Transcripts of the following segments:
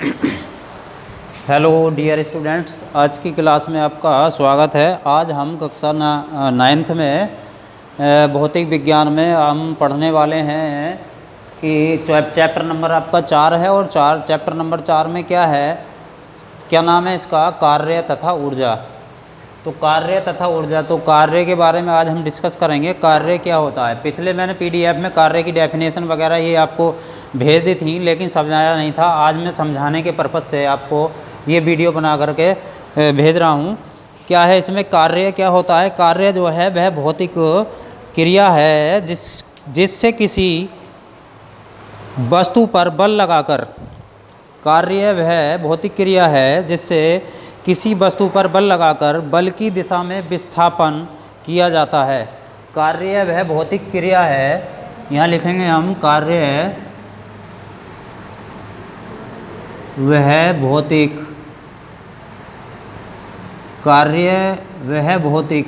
Hello dear students, आज की class में आपका स्वागत है। आज हम कक्षा 9th में भौतिक विज्ञान में हम पढ़ने वाले हैं कि चैप्टर नंबर आपका 4 है और चैप्टर नंबर 4 में क्या है, क्या नाम है इसका, कार्य तथा ऊर्जा। तो कार्य तथा ऊर्जा, तो कार्य के बारे में आज हम डिस्कस करेंगे। कार्य क्या होता है, पिछले मैंने पीडीएफ में कार्य की डेफिनेशन वगैरह ये आपको भेज दी थी, लेकिन समझाया नहीं था। आज मैं समझाने के पर्पज़ से आपको ये वीडियो बना करके भेज रहा हूँ। क्या है इसमें, कार्य क्या होता है। कार्य जो है वह भौतिक क्रिया है जिससे किसी वस्तु पर बल लगाकर, कार्य वह भौतिक क्रिया है जिससे किसी वस्तु पर बल लगाकर बल की दिशा में विस्थापन किया जाता है। कार्य वह भौतिक क्रिया है, यहाँ लिखेंगे हम, कार्य वह भौतिक, कार्य वह भौतिक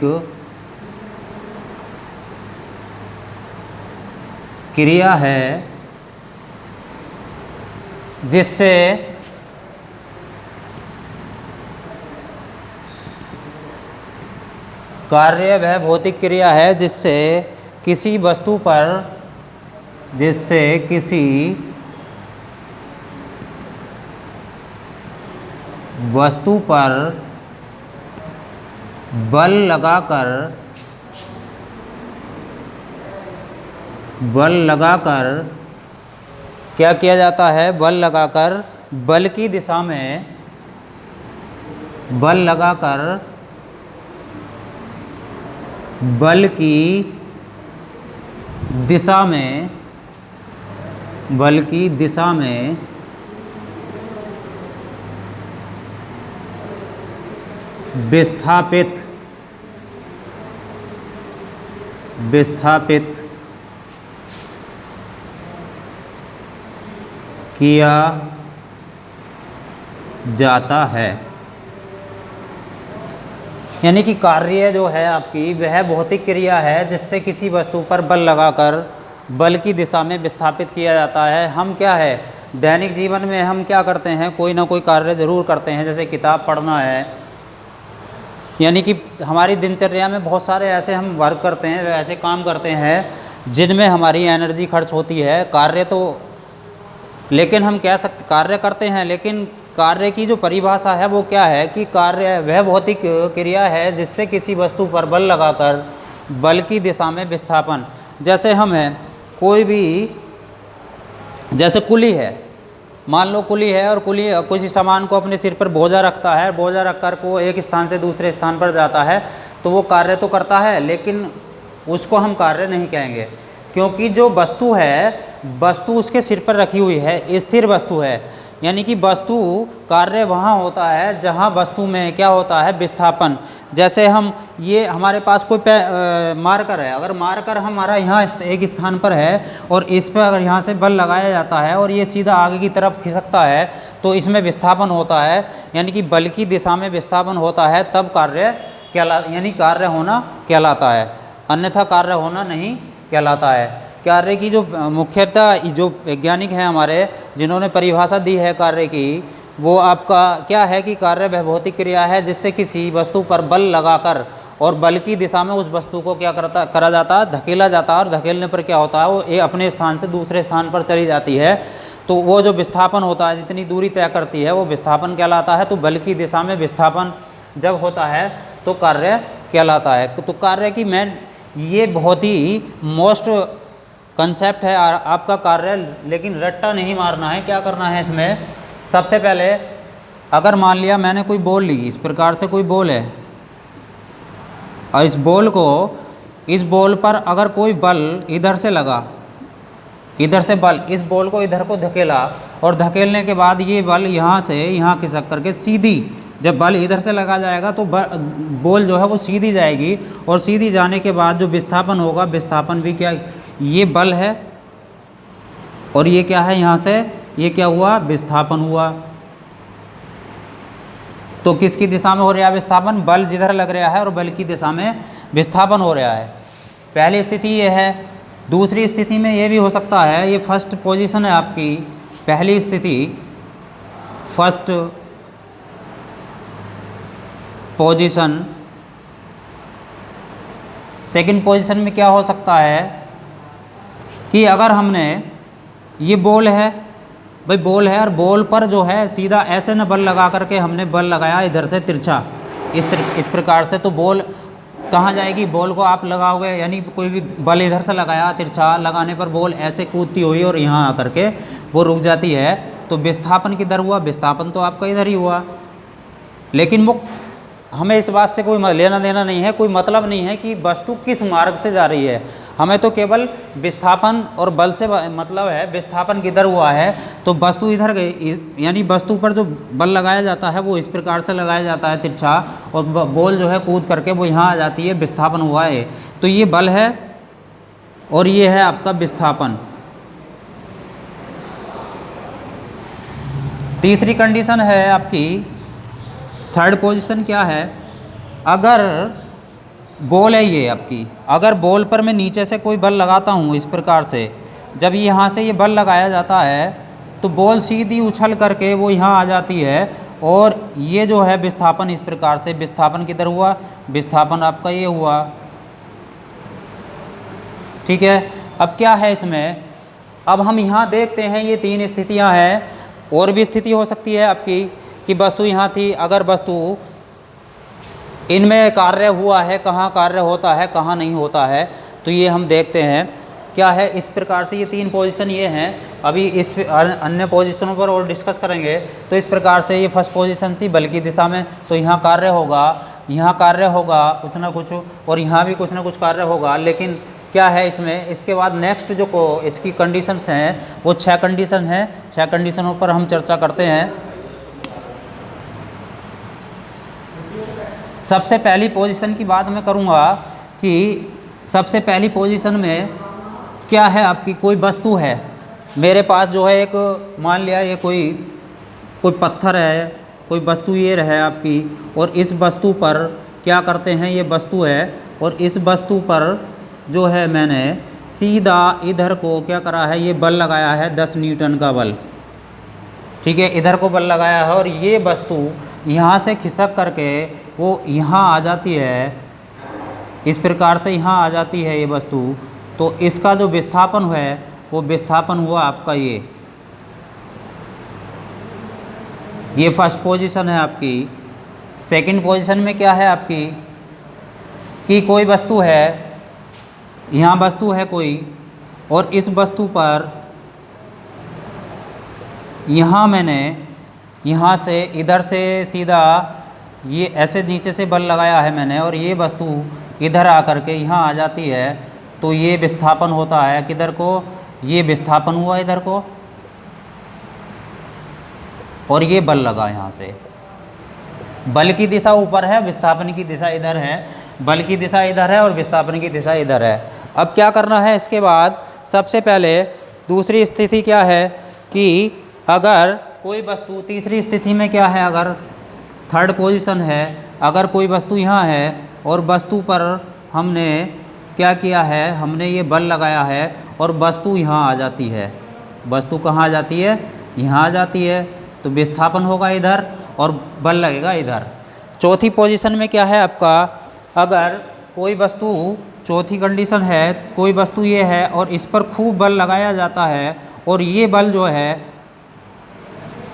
क्रिया है जिससे कार्य वह भौतिक क्रिया है जिससे किसी वस्तु पर, जिससे किसी वस्तु पर बल लगाकर क्या किया जाता है, बल लगाकर बल की दिशा में, बल लगाकर बल की दिशा में, बल की दिशा में विस्थापित किया जाता है। यानी कि कार्य जो है आपकी वह भौतिक क्रिया है जिससे किसी वस्तु पर बल लगाकर बल की दिशा में विस्थापित किया जाता है। हम क्या है, दैनिक जीवन में हम क्या करते हैं, कोई ना कोई कार्य ज़रूर करते हैं, जैसे किताब पढ़ना है। यानी कि हमारी दिनचर्या में बहुत सारे ऐसे हम वर्क करते हैं, ऐसे काम करते हैं जिनमें हमारी एनर्जी खर्च होती है। कार्य तो, लेकिन हम कह सकते कार्य करते हैं, लेकिन कार्य की जो परिभाषा है वो क्या है कि कार्य वह भौतिक क्रिया है जिससे किसी वस्तु पर बल लगाकर बल की दिशा में विस्थापन। जैसे हम हैं, कोई भी, जैसे कुली है, मान लो कुली है और कुली किसी सामान को अपने सिर पर बोझा रखता है, बोझा रखकर को एक स्थान से दूसरे स्थान पर जाता है, तो वो कार्य तो करता है, लेकिन उसको हम कार्य नहीं कहेंगे, क्योंकि जो वस्तु है, वस्तु उसके सिर पर रखी हुई है, स्थिर वस्तु है। यानी कि वस्तु, कार्य वहाँ होता है जहाँ वस्तु में क्या होता है, विस्थापन। जैसे हम, ये हमारे पास कोई मार्कर है, अगर मार्कर हमारा यहाँ एक स्थान पर है और इस पर अगर यहाँ से बल लगाया जाता है और ये सीधा आगे की तरफ खिसकता है, तो इसमें विस्थापन होता है। यानी कि बल की दिशा में विस्थापन होता है, तब कार्य यानी कार्य होना कहलाता है, अन्यथा कार्य होना नहीं कहलाता है। कार्य की जो मुख्यतः जो वैज्ञानिक हैं हमारे, जिन्होंने परिभाषा दी है कार्य की, वो आपका क्या है कि कार्य वह भौतिक क्रिया है जिससे किसी वस्तु पर बल लगाकर और बल की दिशा में उस वस्तु को क्या करा जाता है, धकेला जाता है, और धकेलने पर क्या होता है, वो अपने स्थान से दूसरे स्थान पर चली जाती है। तो वो जो विस्थापन होता है, जितनी दूरी तय करती है, वो विस्थापन कहलाता है। तो बल की दिशा में विस्थापन जब होता है तो कार्य कहलाता है। तो कार्य की मेन, ये बहुत ही मोस्ट कंसेप्ट है आपका कार्य, लेकिन रट्टा नहीं मारना है। क्या करना है इसमें, सबसे पहले अगर मान लिया मैंने कोई बॉल ली, इस प्रकार से कोई बॉल है, और इस बॉल को, इस बॉल पर अगर कोई बल इधर से लगा, इधर से बल, इस बॉल को इधर को धकेला, और धकेलने के बाद ये बल यहाँ से यहाँ खिसक करके सीधी, जब बल इधर से लगा जाएगा तो बॉल जो है वो सीधी जाएगी, और सीधी जाने के बाद जो विस्थापन होगा, विस्थापन भी क्या, ये बल है और ये क्या है, यहाँ से ये क्या हुआ, विस्थापन हुआ। तो किसकी दिशा में हो रहा है विस्थापन, बल जिधर लग रहा है और बल की दिशा में विस्थापन हो रहा है। पहली स्थिति ये है। दूसरी स्थिति में ये भी हो सकता है, ये फर्स्ट पोजीशन है आपकी, पहली स्थिति। First position. सेकंड पोजीशन में क्या हो सकता है कि अगर हमने ये बॉल है, भाई बॉल है और बॉल पर जो है सीधा ऐसे न बल लगा करके हमने बल लगाया इधर से तिरछा इस प्रकार से, तो बॉल कहाँ जाएगी? बॉल को आप लगाओगे यानी कोई भी बल इधर से लगाया तिरछा लगाने पर बॉल ऐसे कूदती हुई और यहाँ आकर के वो रुक जाती है। तो विस्थापन किधर हुआ? विस्थापन तो आपका इधर ही हुआ। लेकिन वो हमें इस बात से कोई लेना देना नहीं है, कोई मतलब नहीं है कि वस्तु किस मार्ग से जा रही है। हमें तो केवल विस्थापन और बल से मतलब है विस्थापन किधर हुआ है, तो वस्तु इधर गई, यानी वस्तु पर जो बल लगाया जाता है वो इस प्रकार से लगाया जाता है तिरछा, और बॉल जो है कूद करके वो यहाँ आ जाती है, विस्थापन हुआ है। तो ये बल है और ये है आपका विस्थापन। तीसरी कंडीशन है आपकी, थर्ड पोजीशन क्या है? अगर बॉल है ये आपकी, अगर बॉल पर मैं नीचे से कोई बल लगाता हूँ इस प्रकार से, जब यहाँ से ये बल लगाया जाता है तो बॉल सीधी उछल करके वो यहाँ आ जाती है, और ये जो है विस्थापन इस प्रकार से, विस्थापन किधर हुआ? विस्थापन आपका ये हुआ। ठीक है, अब क्या है इसमें? अब हम यहाँ देखते हैं ये तीन स्थितियाँ हैं, और भी स्थिति हो सकती है आपकी कि वस्तु यहाँ थी, अगर वस्तु इनमें कार्य हुआ है, कहाँ कार्य होता है कहाँ नहीं होता है, तो ये हम देखते हैं क्या है। इस प्रकार से ये तीन पोजीशन ये हैं, अभी इस अन्य पोजीशनों पर और डिस्कस करेंगे। तो इस प्रकार से ये फर्स्ट पोजीशन थी बल की दिशा में, तो यहाँ कार्य होगा, यहाँ कार्य होगा कुछ ना कुछ, और यहाँ भी कुछ ना कुछ कार्य होगा। लेकिन क्या है इसमें, इसके बाद नेक्स्ट जो इसकी कंडीशंस हैं वो 6 कंडीशन हैं। 6 कंडीशनों पर हम चर्चा करते हैं। सबसे पहली पोजीशन की बात मैं करूँगा कि सबसे पहली पोजीशन में क्या है आपकी, कोई वस्तु है मेरे पास जो है, एक मान लिया ये कोई पत्थर है, कोई वस्तु ये है आपकी, और इस वस्तु पर क्या करते हैं, ये वस्तु है और इस वस्तु पर जो है मैंने सीधा इधर को क्या करा है, ये बल लगाया है 10 न्यूटन का बल। ठीक है, इधर को बल लगाया है और ये वस्तु यहाँ से खिसक करके वो यहाँ आ जाती है, इस प्रकार से यहाँ आ जाती है ये वस्तु। तो इसका जो विस्थापन है वो विस्थापन हुआ आपका ये फर्स्ट पोजीशन है आपकी। सेकंड पोजीशन में क्या है आपकी कि कोई वस्तु है, यहाँ वस्तु है कोई, और इस वस्तु पर यहाँ मैंने यहाँ से इधर से सीधा ये ऐसे नीचे से बल लगाया है मैंने, और ये वस्तु इधर आकर के यहाँ आ जाती है, तो ये विस्थापन होता है किधर को, ये विस्थापन हुआ इधर को, और ये बल लगा यहाँ से। बल की दिशा ऊपर है, विस्थापन की दिशा इधर है, बल की दिशा इधर है और विस्थापन की दिशा इधर है। अब क्या करना है इसके बाद, सबसे पहले दूसरी स्थिति क्या है कि अगर कोई वस्तु, तीसरी स्थिति में क्या है, अगर थर्ड पोजीशन है, अगर कोई वस्तु यहाँ है और वस्तु पर हमने क्या किया है, हमने ये बल लगाया है और वस्तु यहाँ आ जाती है। वस्तु कहाँ आ जाती है? यहाँ आ जाती है, तो विस्थापन होगा इधर और बल लगेगा इधर। चौथी पोजीशन में क्या है आपका, अगर कोई वस्तु, चौथी कंडीशन है, कोई वस्तु ये है और इस पर खूब बल लगाया जाता है, और ये बल जो है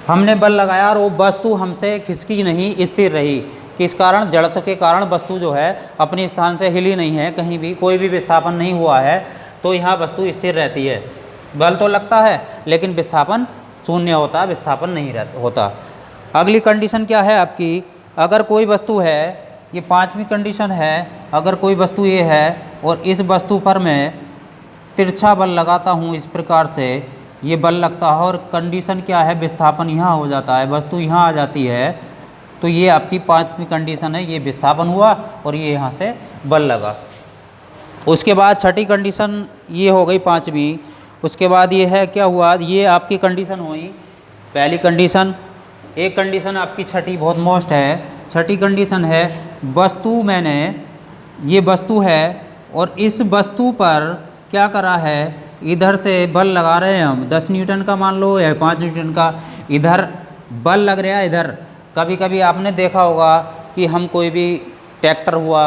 हमने बल लगाया और वो वस्तु हमसे खिसकी नहीं, स्थिर रही। किस कारण? जड़त्व के कारण वस्तु जो है अपने स्थान से हिली नहीं है, कहीं भी कोई भी विस्थापन नहीं हुआ है, तो यहाँ वस्तु स्थिर रहती है। बल तो लगता है लेकिन विस्थापन शून्य होता, विस्थापन नहीं होता। अगली कंडीशन क्या है आपकी, अगर कोई वस्तु है, ये 5वीं कंडीशन है, अगर कोई वस्तु ये है और इस वस्तु पर मैं तिरछा बल लगाता हूँ इस प्रकार से, ये बल लगता है और कंडीशन क्या है, विस्थापन यहाँ हो जाता है, वस्तु यहाँ आ जाती है, तो ये आपकी 5वीं कंडीशन है, ये विस्थापन हुआ और ये यहाँ से बल लगा। उसके बाद छठी कंडीशन ये हो गई 5वीं। उसके बाद ये है क्या हुआ, ये आपकी कंडीशन हुई पहली कंडीशन। एक कंडीशन आपकी छठी बहुत मोस्ट है, छठी कंडीशन है वस्तु, मैंने ये वस्तु है और इस वस्तु पर क्या करा है, इधर से बल लगा रहे हैं हम 10 न्यूटन का मान लो या 5 न्यूटन का, इधर बल लग रहा है इधर। कभी कभी आपने देखा होगा कि हम कोई भी ट्रैक्टर हुआ,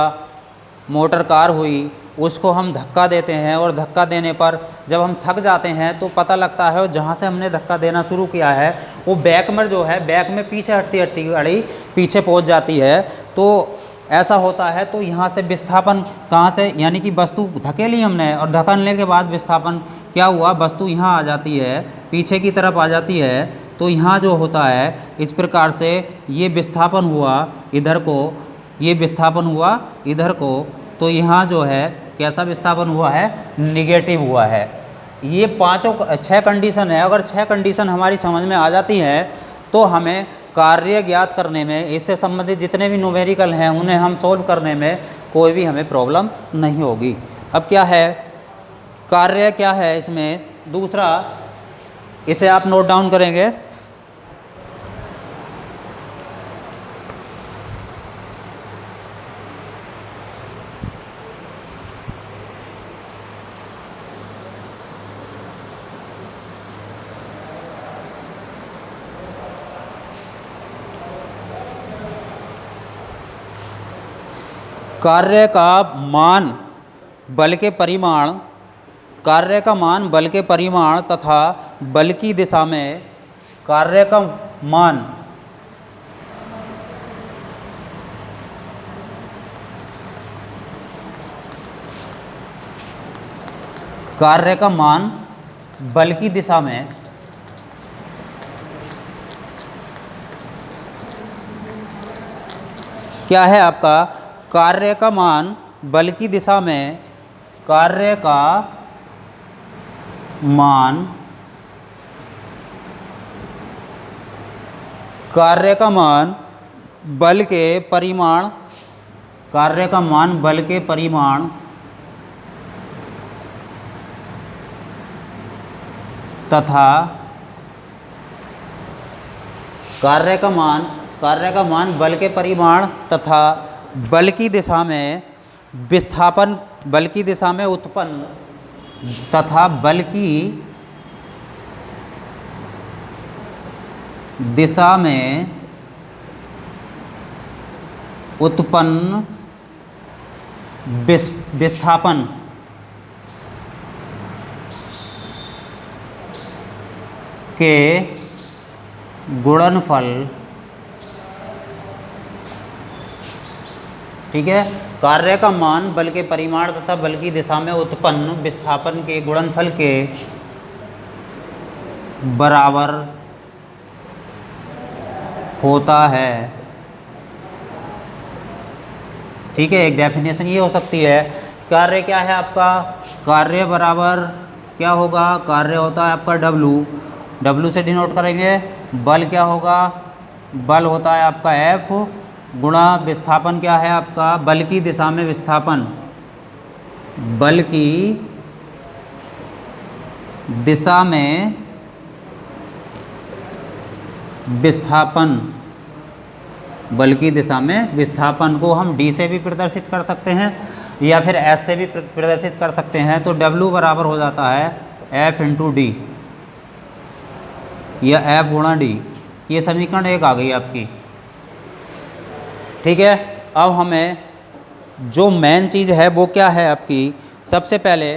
मोटर कार हुई, उसको हम धक्का देते हैं और धक्का देने पर जब हम थक जाते हैं तो पता लगता है जहाँ से हमने धक्का देना शुरू किया है वो बैक में जो है, बैक में पीछे हटती हटती गाड़ी पीछे पहुँच जाती है। तो ऐसा होता है। तो यहाँ से विस्थापन कहाँ से, यानी कि वस्तु धकेली हमने और धकेलने के बाद विस्थापन क्या हुआ, वस्तु यहाँ आ जाती है, पीछे की तरफ आ जाती है। तो यहाँ जो होता है इस प्रकार से ये विस्थापन हुआ इधर को, ये विस्थापन हुआ इधर को। तो यहाँ जो है कैसा विस्थापन हुआ है, निगेटिव हुआ है। ये पाँचों 6 कंडीशन है। अगर 6 कंडीशन हमारी समझ में आ जाती हैं तो हमें कार्य ज्ञात करने में, इससे संबंधित जितने भी न्यूमेरिकल हैं उन्हें हम सोल्व करने में कोई भी हमें प्रॉब्लम नहीं होगी। अब क्या है कार्य, क्या है इसमें दूसरा, इसे आप नोट डाउन करेंगे। कार्य का मान बल के परिमाण, कार्य का मान बल के परिमाण तथा बल की दिशा में कार्य का मान बल की दिशा में क्या है आपका, कार्य का मान बल की दिशा में, कार्य का मान, कार्य का मान बल के परिमाण, कार्य का मान बल के परिमाण तथा कार्य का मान बल के परिमाण तथा बल की दिशा में विस्थापन, बल की दिशा में उत्पन्न तथा बल की दिशा में उत्पन्न विस्थापन के गुणनफल, ठीक है। कार्य का मान बल के परिमाण तथा बल की दिशा में उत्पन्न विस्थापन के गुणनफल के बराबर होता है, ठीक है। एक डेफिनेशन ये हो सकती है, कार्य क्या है आपका, कार्य बराबर क्या होगा, कार्य होता है आपका W से डिनोट करेंगे। बल क्या होगा, बल होता है आपका F गुणा विस्थापन क्या है आपका, बल की दिशा में विस्थापन, बल की दिशा में विस्थापन, बल की दिशा में विस्थापन को हम D से भी प्रदर्शित कर सकते हैं या फिर S से भी प्रदर्शित कर सकते हैं। तो W बराबर हो जाता है F इंटू D या F गुणा D। ये समीकरण 1 आ गई आपकी, ठीक है। अब हमें जो मेन चीज़ है वो क्या है आपकी, सबसे पहले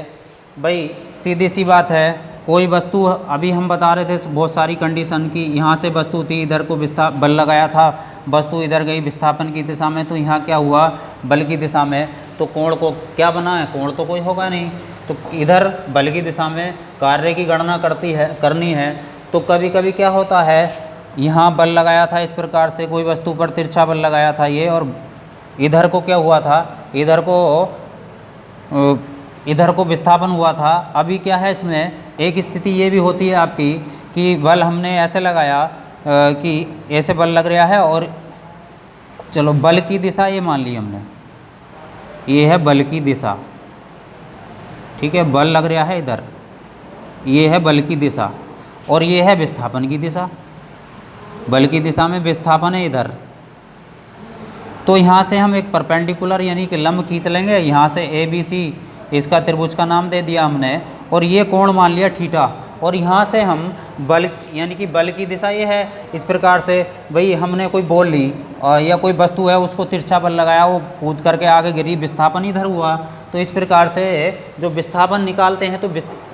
भाई सीधी सी बात है, कोई वस्तु, अभी हम बता रहे थे बहुत सारी कंडीशन की, यहाँ से वस्तु थी, इधर को बल लगाया था, वस्तु इधर गई विस्थापन की दिशा में, तो यहाँ क्या हुआ बल की दिशा में, तो कोण को क्या बना है, कोण तो कोई होगा नहीं। तो इधर बल की दिशा में कार्य की गणना करनी है। तो कभी कभी क्या होता है, यहाँ बल लगाया था इस प्रकार से, कोई वस्तु पर तिरछा बल लगाया था ये, और इधर को क्या हुआ था, इधर को विस्थापन हुआ था। अभी क्या है इसमें एक स्थिति ये भी होती है आपकी कि बल हमने ऐसे लगाया कि ऐसे बल लग रहा है, और चलो बल की दिशा ये मान ली हमने, ये है बल की दिशा, ठीक है। बल लग रहा है इधर, ये है बल की दिशा, और ये है विस्थापन की दिशा, बल की दिशा में विस्थापन है इधर। तो यहाँ से हम एक परपेंडिकुलर यानी कि लंब खींच लेंगे, यहाँ से ABC इसका त्रिभुज का नाम दे दिया हमने, और ये कोण मान लिया थीटा। और यहाँ से हम बल यानी कि बल की दिशा ये है। इस प्रकार से भाई हमने कोई बॉल ली या कोई वस्तु है उसको तिरछा बल लगाया, वो कूद करके आगे गिरी, विस्थापन इधर हुआ। तो इस प्रकार से जो विस्थापन निकालते हैं तो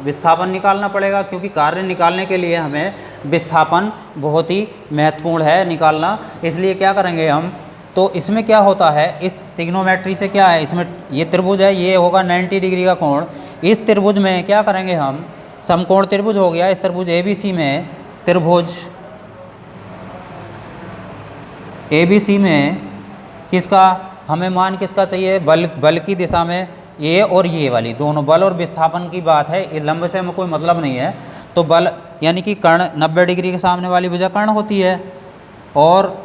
विस्थापन निकालना पड़ेगा, क्योंकि कार्य निकालने के लिए हमें विस्थापन बहुत ही महत्वपूर्ण है निकालना। इसलिए क्या करेंगे हम, तो इसमें क्या होता है, इस ट्रिग्नोमेट्री से क्या है, इसमें ये त्रिभुज है, ये होगा 90 डिग्री का कोण। इस त्रिभुज में क्या करेंगे हम, समकोण त्रिभुज हो गया। इस त्रिभुज ABC में, त्रिभुज ABC में किसका हमें मान किसका चाहिए, बल की दिशा में ये और ये वाली दोनों, बल और विस्थापन की बात है, ये लंब से हमें कोई मतलब नहीं है। तो बल यानी कि कर्ण 90 डिग्री के सामने वाली भुजा कर्ण होती है, और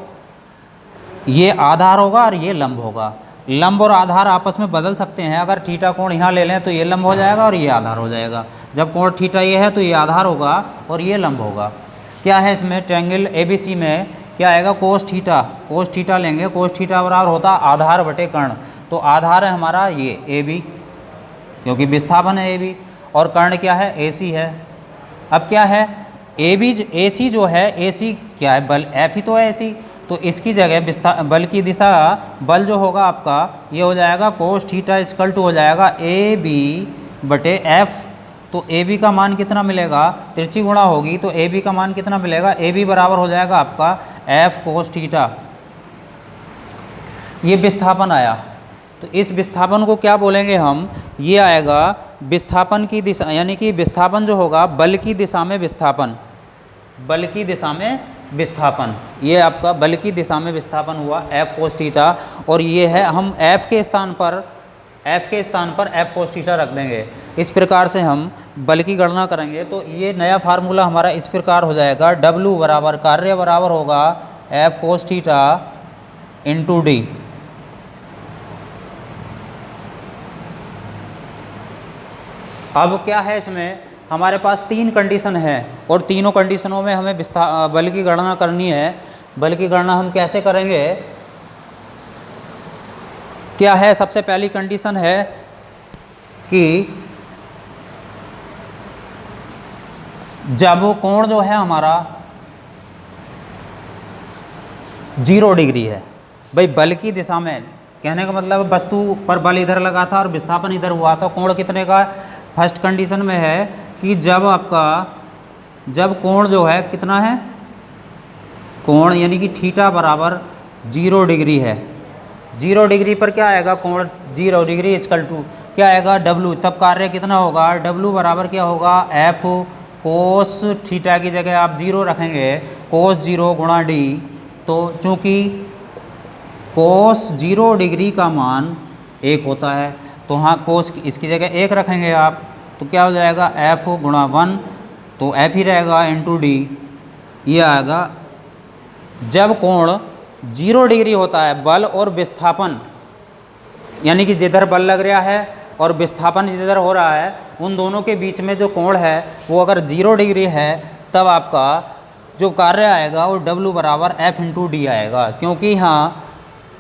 ये आधार होगा और ये लंब होगा। लंब और आधार आपस में बदल सकते हैं। अगर थीटा कोण यहाँ ले लें तो ये लंब हो जाएगा और ये आधार हो जाएगा। जब कोण थीटा ये है तो ये आधार होगा और ये लंब होगा। क्या है इसमें, ट्रायंगल ABC में क्या आएगा, कोस थीटा लेंगे। कोस थीटा बराबर होता है आधार बटे कर्ण। तो आधार है हमारा ये AB, क्योंकि विस्थापन है AB, और कर्ण क्या है, AC है। अब क्या है, AC जो है, AC क्या है, बल F ही तो है AC। तो इसकी जगह बल की दिशा, बल जो होगा आपका ये हो जाएगा कोस थीटा इक्वल टू हो जाएगा AB बटे F। तो AB का मान कितना मिलेगा, तिरछी गुणा होगी तो AB का मान कितना मिलेगा, AB बराबर हो जाएगा आपका F कोस थीटा। ये विस्थापन आया। तो इस विस्थापन को क्या बोलेंगे हम, ये आएगा विस्थापन की दिशा, यानी कि विस्थापन जो होगा बल की दिशा में विस्थापन, बल की दिशा में विस्थापन, ये आपका बल की दिशा में विस्थापन हुआ F कोस थीटा। और ये है, हम F के स्थान पर F कोस थीटा रख देंगे। इस प्रकार से हम बल की गणना करेंगे। तो ये नया फार्मूला हमारा इस प्रकार हो जाएगा, W बराबर कार्य बराबर होगा F cos theta into D। अब क्या है, इसमें हमारे पास 3 कंडीशन है और तीनों कंडीशनों में हमें बल की गणना करनी है। बल की गणना हम कैसे करेंगे, क्या है, सबसे पहली कंडीशन है कि जब कोण जो है हमारा 0 डिग्री है, भाई बल की दिशा में, कहने का मतलब वस्तु पर बल इधर लगा था और विस्थापन इधर हुआ था, कोण कितने का, फर्स्ट कंडीशन में है कि जब कोण जो है कितना है, कोण यानी कि थीटा बराबर 0 डिग्री है। 0 डिग्री पर क्या आएगा, कोण 0 डिग्री इक्वल टू क्या आएगा, W। तब कार्य कितना होगा, W बराबर क्या होगा, F कोस थीटा की जगह आप 0 रखेंगे, कोस 0 गुणा D। तो चूँकि कोस 0 डिग्री का मान 1 होता है, तो हाँ कोस इसकी जगह 1 रखेंगे आप, तो क्या हो जाएगा F गुणा 1, तो F ही रहेगा इंटू D। ये आएगा जब कोण 0 डिग्री होता है, बल और विस्थापन यानी कि जिधर बल लग रहा है और विस्थापन जिधर हो रहा है, उन दोनों के बीच में जो कोण है वो अगर 0 डिग्री है, तब आपका जो कार्य आएगा वो W बराबर F इंटू D आएगा, क्योंकि यहाँ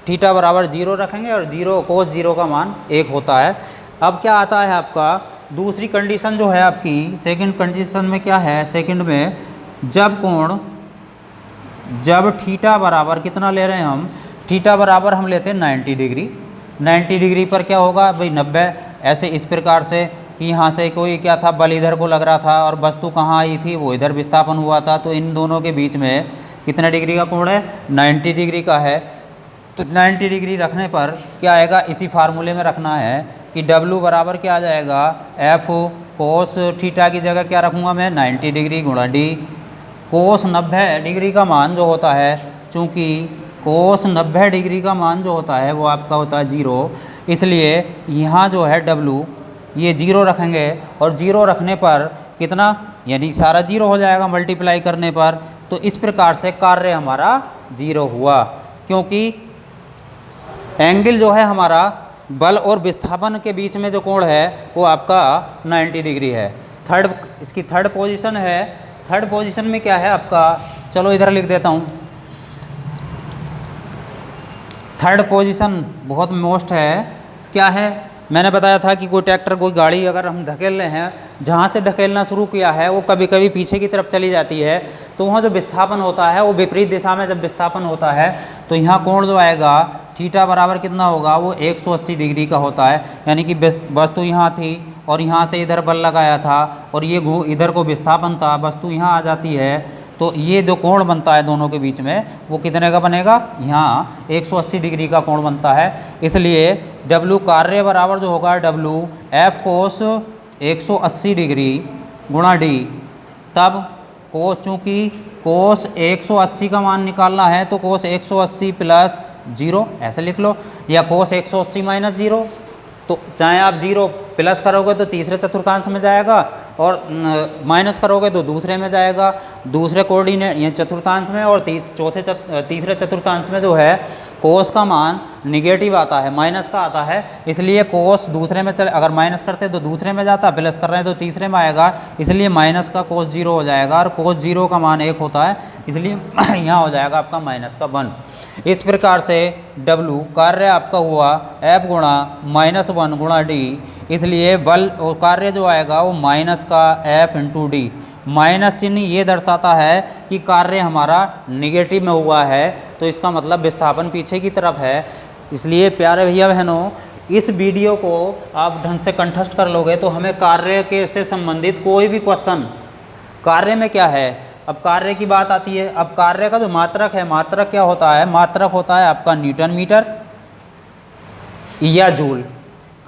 थीटा बराबर 0 रखेंगे और 0 कोस 0 का मान 1 होता है। अब क्या आता है आपका, दूसरी कंडीशन जो है आपकी, सेकंड कंडीशन में क्या है, सेकंड में जब थीटा बराबर कितना ले रहे हैं हम, थीटा बराबर हम लेते हैं 90 डिग्री। 90 डिग्री पर क्या होगा भाई 90, ऐसे इस प्रकार से कि यहाँ से कोई क्या था, बल इधर को लग रहा था और वस्तु कहाँ आई थी, वो इधर विस्थापन हुआ था, तो इन दोनों के बीच में कितने डिग्री का कोण है, 90 डिग्री का है। तो 90 डिग्री रखने पर क्या आएगा, इसी फार्मूले में रखना है कि W बराबर क्या आ जाएगा, F कोस थीटा की जगह क्या रखूँगा मैं, 90 डिग्री गुणा D। कोस 90 डिग्री का मान जो होता है, चूँकि कोस 90 डिग्री का मान जो होता है वो आपका होता है 0, इसलिए यहाँ जो है W ये 0 रखेंगे, और 0 रखने पर कितना, यानी सारा 0 हो जाएगा मल्टीप्लाई करने पर। तो इस प्रकार से कार्य हमारा 0 हुआ, क्योंकि एंगल जो है हमारा बल और विस्थापन के बीच में जो कोण है वो आपका 90 डिग्री है। इसकी थर्ड पोजीशन है। थर्ड पोजीशन में क्या है आपका, चलो इधर लिख देता हूँ। थर्ड पोजीशन बहुत मोस्ट है, क्या है, मैंने बताया था कि कोई ट्रैक्टर कोई गाड़ी अगर हम धकेल रहे हैं, जहाँ से धकेलना शुरू किया है वो कभी कभी पीछे की तरफ चली जाती है, तो वहाँ जो विस्थापन होता है वो विपरीत दिशा में जब विस्थापन होता है तो यहाँ कोण जो आएगा थीटा बराबर कितना होगा, वो 180 डिग्री का होता है। यानी कि वस्तु यहाँ थी और यहाँ से इधर बल लगाया था और ये इधर को विस्थापन था, वस्तु यहाँ आ जाती है, तो ये जो कोण बनता है दोनों के बीच में वो कितने का बनेगा, यहाँ 180 डिग्री का कोण बनता है। इसलिए W कार्य बराबर जो होगा W F कोस 180 डिग्री गुणा D। तब कोस, चूँकि कोस 180 का मान निकालना है तो कोस 180 प्लस 0 ऐसे लिख लो, या कोस 180 माइनस 0, तो चाहे आप 0 प्लस करोगे तो तीसरे चतुर्थांश में जाएगा और माइनस करोगे तो दूसरे में जाएगा, दूसरे कोऑर्डिनेट ये चतुर्थांश में, और तीसरे चतुर्थांश में जो है कोस का मान निगेटिव आता है, माइनस का आता है। इसलिए कोस दूसरे में चले, अगर माइनस करते तो दूसरे में जाता, प्लस कर रहे हैं तो तीसरे में आएगा, इसलिए माइनस का कोस 0 हो जाएगा और कोस 0 का मान 1 होता है, इसलिए यहाँ हो जाएगा आपका माइनस का 1। इस प्रकार से W कार्य आपका हुआ F गुणा -1 गुणा D, इसलिए बल और कार्य जो आएगा वो माइनस का F इंटू D। माइनस चिन्ह ये दर्शाता है कि कार्य हमारा निगेटिव में हुआ है, तो इसका मतलब विस्थापन पीछे की तरफ है। इसलिए प्यारे भैया बहनों, इस वीडियो को आप ढंग से कंठस्थ कर लोगे तो हमें कार्य के से संबंधित कोई भी क्वेश्चन, कार्य में क्या है, अब कार्य की बात आती है। अब कार्य का जो मात्रक है, मात्रक क्या होता है, मात्रक होता है आपका न्यूटन मीटर या जूल।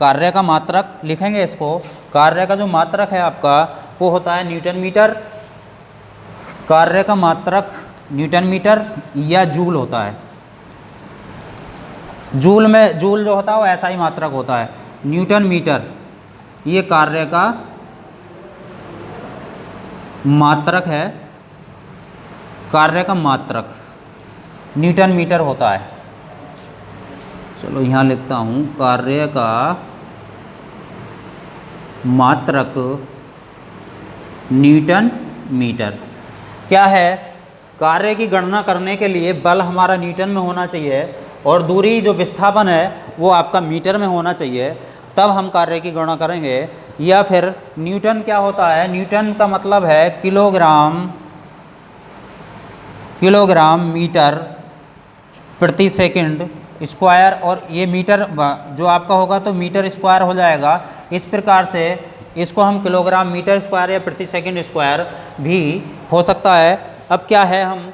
कार्य का मात्रक लिखेंगे इसको, कार्य का जो मात्रक है आपका वो होता है न्यूटन मीटर, कार्य का मात्रक न्यूटन मीटर या जूल होता है। जूल में, जूल जो होता है वो ऐसा ही मात्रक होता है। न्यूटन मीटर ये कार्य का मात्रक है, कार्य का मात्रक न्यूटन मीटर होता है। चलो यहाँ लिखता हूँ, कार्य का मात्रक न्यूटन मीटर। क्या है, कार्य की गणना करने के लिए बल हमारा न्यूटन में होना चाहिए और दूरी जो विस्थापन है वो आपका मीटर में होना चाहिए, तब हम कार्य की गणना करेंगे। या फिर न्यूटन क्या होता है, न्यूटन का मतलब है किलोग्राम मीटर प्रति सेकंड स्क्वायर, और ये मीटर जो आपका होगा तो मीटर स्क्वायर हो जाएगा। इस प्रकार से इसको हम किलोग्राम मीटर स्क्वायर या प्रति सेकंड स्क्वायर भी हो सकता है। अब क्या है, हम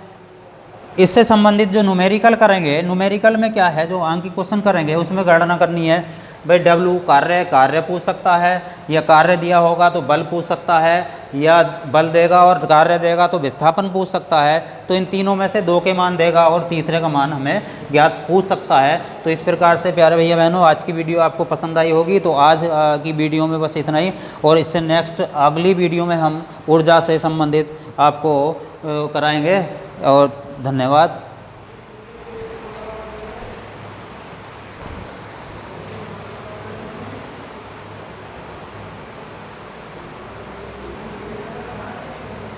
इससे संबंधित जो न्यूमेरिकल करेंगे, न्यूमेरिकल में क्या है, जो अंक की क्वेश्चन करेंगे उसमें गणना करनी है। भाई W कार्य पूछ सकता है, या कार्य दिया होगा तो बल पूछ सकता है, या बल देगा और कार्य देगा तो विस्थापन पूछ सकता है। तो इन तीनों में से 2 के मान देगा और तीसरे का मान हमें ज्ञात पूछ सकता है। तो इस प्रकार से प्यारे भैया बहनों, आज की वीडियो आपको पसंद आई होगी। तो आज की वीडियो में बस इतना ही, और इससे नेक्स्ट अगली वीडियो में हम ऊर्जा से संबंधित आपको कराएंगे। और धन्यवाद।